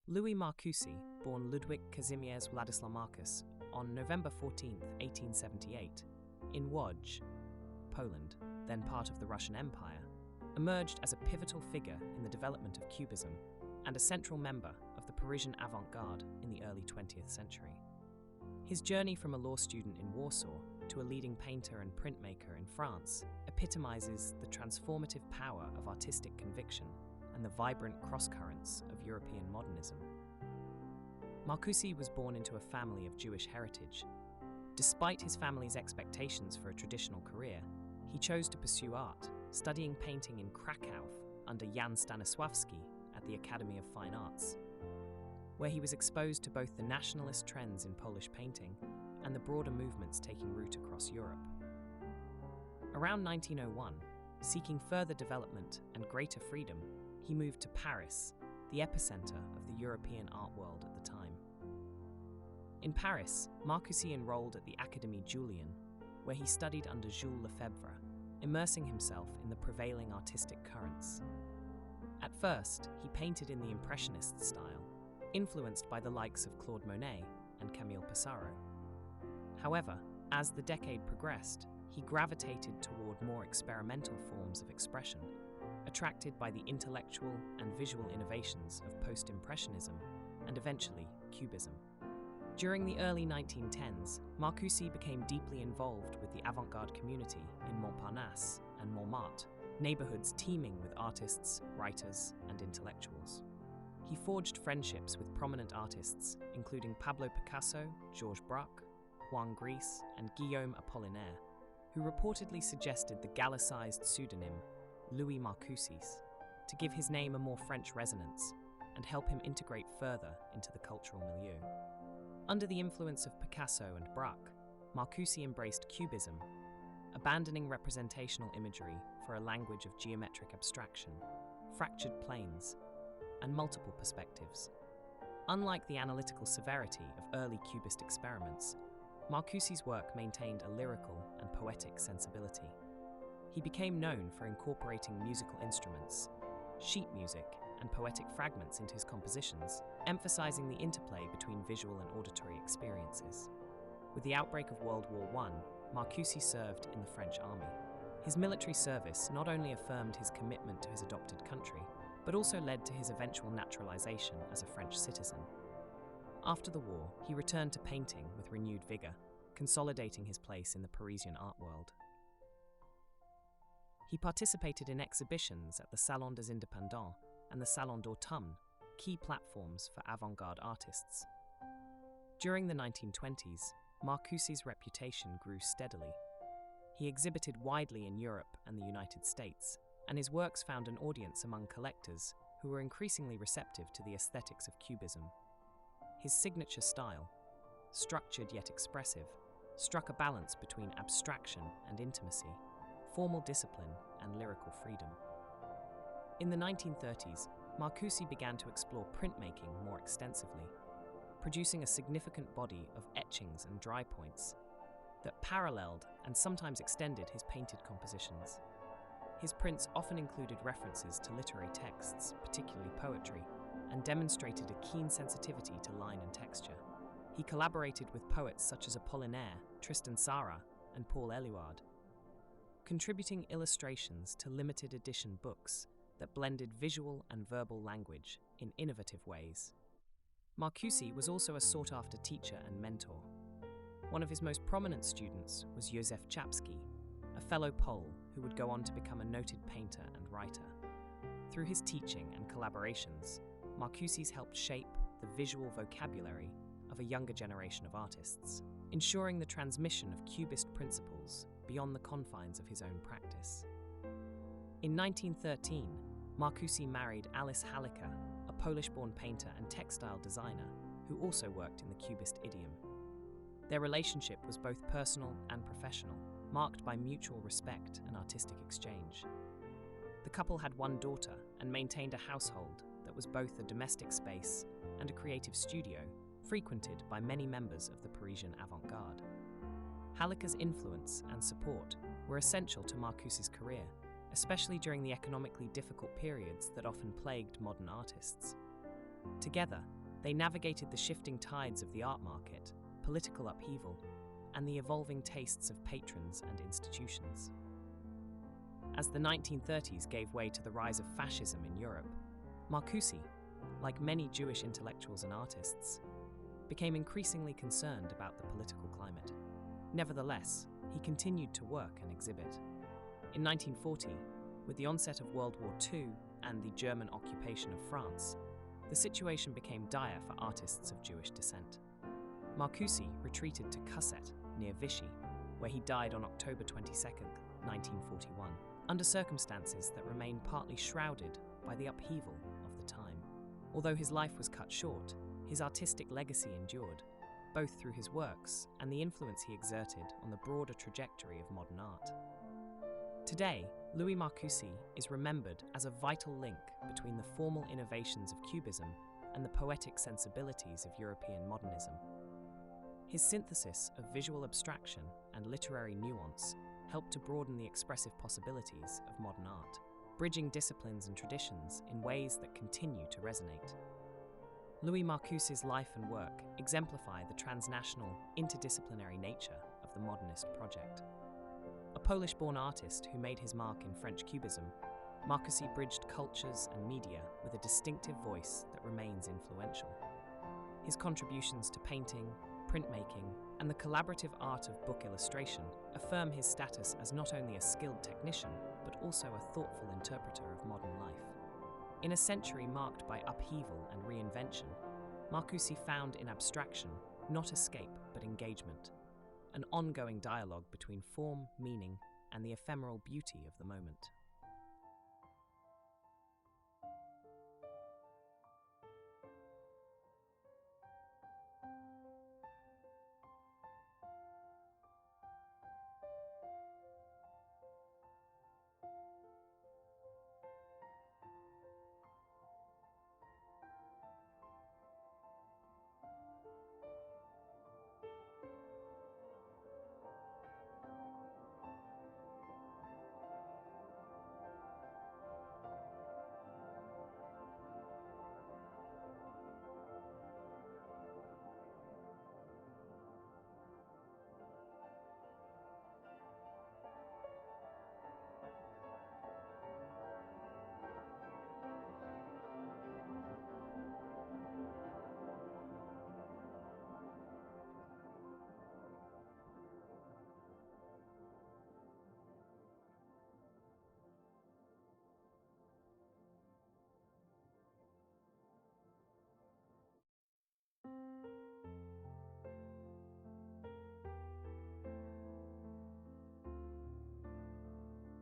Louis Marcoussis, born Ludwik Kazimierz Wladyslaw Markus on November 14, 1878, in Łódź, Poland, then part of the Russian Empire, emerged as a pivotal figure in the development of Cubism and a central member of the Parisian avant-garde in the early 20th century. His journey from a law student in Warsaw to a leading painter and printmaker in France epitomizes the transformative power of artistic conviction and the vibrant cross-currents of European modernism. Marcoussis was born into a family of Jewish heritage. Despite his family's expectations for a traditional career, he chose to pursue art, studying painting in Kraków under Jan Stanisławski at the Academy of Fine Arts, where he was exposed to both the nationalist trends in Polish painting and the broader movements taking root across Europe. Around 1901, seeking further development and greater freedom, he moved to Paris, the epicenter of the European art world at the time. In Paris, Marcoussis enrolled at the Académie Julian, where he studied under Jules Lefebvre, immersing himself in the prevailing artistic currents. At first, he painted in the Impressionist style, influenced by the likes of Claude Monet and Camille Pissarro. However, as the decade progressed, he gravitated toward more experimental forms of expression, attracted by the intellectual and visual innovations of post-impressionism and eventually Cubism. During the early 1910s, Marcoussis became deeply involved with the avant-garde community in Montparnasse and Montmartre, neighborhoods teeming with artists, writers, and intellectuals. He forged friendships with prominent artists, including Pablo Picasso, Georges Braque, Juan Gris, and Guillaume Apollinaire, who reportedly suggested the Gallicized pseudonym Louis Marcoussis to give his name a more French resonance and help him integrate further into the cultural milieu. Under the influence of Picasso and Braque, Marcoussis embraced Cubism, abandoning representational imagery for a language of geometric abstraction, fractured planes, and multiple perspectives. Unlike the analytical severity of early Cubist experiments, Marcoussis' work maintained a lyrical and poetic sensibility. He became known for incorporating musical instruments, sheet music, and poetic fragments into his compositions, emphasizing the interplay between visual and auditory experiences. With the outbreak of World War I, Marcoussis served in the French army. His military service not only affirmed his commitment to his adopted country, but also led to his eventual naturalization as a French citizen. After the war, he returned to painting with renewed vigor, consolidating his place in the Parisian art world. He participated in exhibitions at the Salon des Indépendants and the Salon d'Automne, key platforms for avant-garde artists. During the 1920s, Marcoussis' reputation grew steadily. He exhibited widely in Europe and the United States, and his works found an audience among collectors who were increasingly receptive to the aesthetics of Cubism. His signature style, structured yet expressive, struck a balance between abstraction and intimacy, formal discipline and lyrical freedom. In the 1930s, Marcoussis began to explore printmaking more extensively, producing a significant body of etchings and dry points that paralleled and sometimes extended his painted compositions. His prints often included references to literary texts, particularly poetry, and demonstrated a keen sensitivity to line and texture. He collaborated with poets such as Apollinaire, Tristan Tzara, and Paul Éluard, contributing illustrations to limited edition books that blended visual and verbal language in innovative ways. Marcoussis was also a sought-after teacher and mentor. One of his most prominent students was Józef Czapski, a fellow Pole who would go on to become a noted painter and writer. Through his teaching and collaborations, Marcoussis helped shape the visual vocabulary of a younger generation of artists, ensuring the transmission of Cubist principles beyond the confines of his own practice. In 1913, Marcoussis married Alice Halika, a Polish-born painter and textile designer who also worked in the Cubist idiom. Their relationship was both personal and professional, marked by mutual respect and artistic exchange. The couple had one daughter and maintained a household that was both a domestic space and a creative studio, frequented by many members of the Parisian avant-garde. Halika's influence and support were essential to Marcoussis' career, especially during the economically difficult periods that often plagued modern artists. Together, They navigated the shifting tides of the art market, political upheaval, and the evolving tastes of patrons and institutions. As the 1930s gave way to the rise of fascism in Europe, Marcoussis, like many Jewish intellectuals and artists, became increasingly concerned about the political climate. Nevertheless, he continued to work and exhibit. In 1940, with the onset of World War II and the German occupation of France, the situation became dire for artists of Jewish descent. Marcoussis retreated to Cusset, near Vichy, where he died on October 22, 1941, under circumstances that remain partly shrouded by the upheaval of the time. Although his life was cut short, his artistic legacy endured, both through his works and the influence he exerted on the broader trajectory of modern art. Today, Louis Marcoussis is remembered as a vital link between the formal innovations of Cubism and the poetic sensibilities of European modernism. His synthesis of visual abstraction and literary nuance helped to broaden the expressive possibilities of modern art, bridging disciplines and traditions in ways that continue to resonate. Louis Marcoussis's life and work exemplify the transnational, interdisciplinary nature of the modernist project. A Polish-born artist who made his mark in French Cubism, Marcoussis bridged cultures and media with a distinctive voice that remains influential. His contributions to painting, printmaking, and the collaborative art of book illustration affirm his status as not only a skilled technician, but also a thoughtful interpreter of modern life. In a century marked by upheaval and reinvention, Marcoussis found in abstraction not escape but engagement, an ongoing dialogue between form, meaning, and the ephemeral beauty of the moment.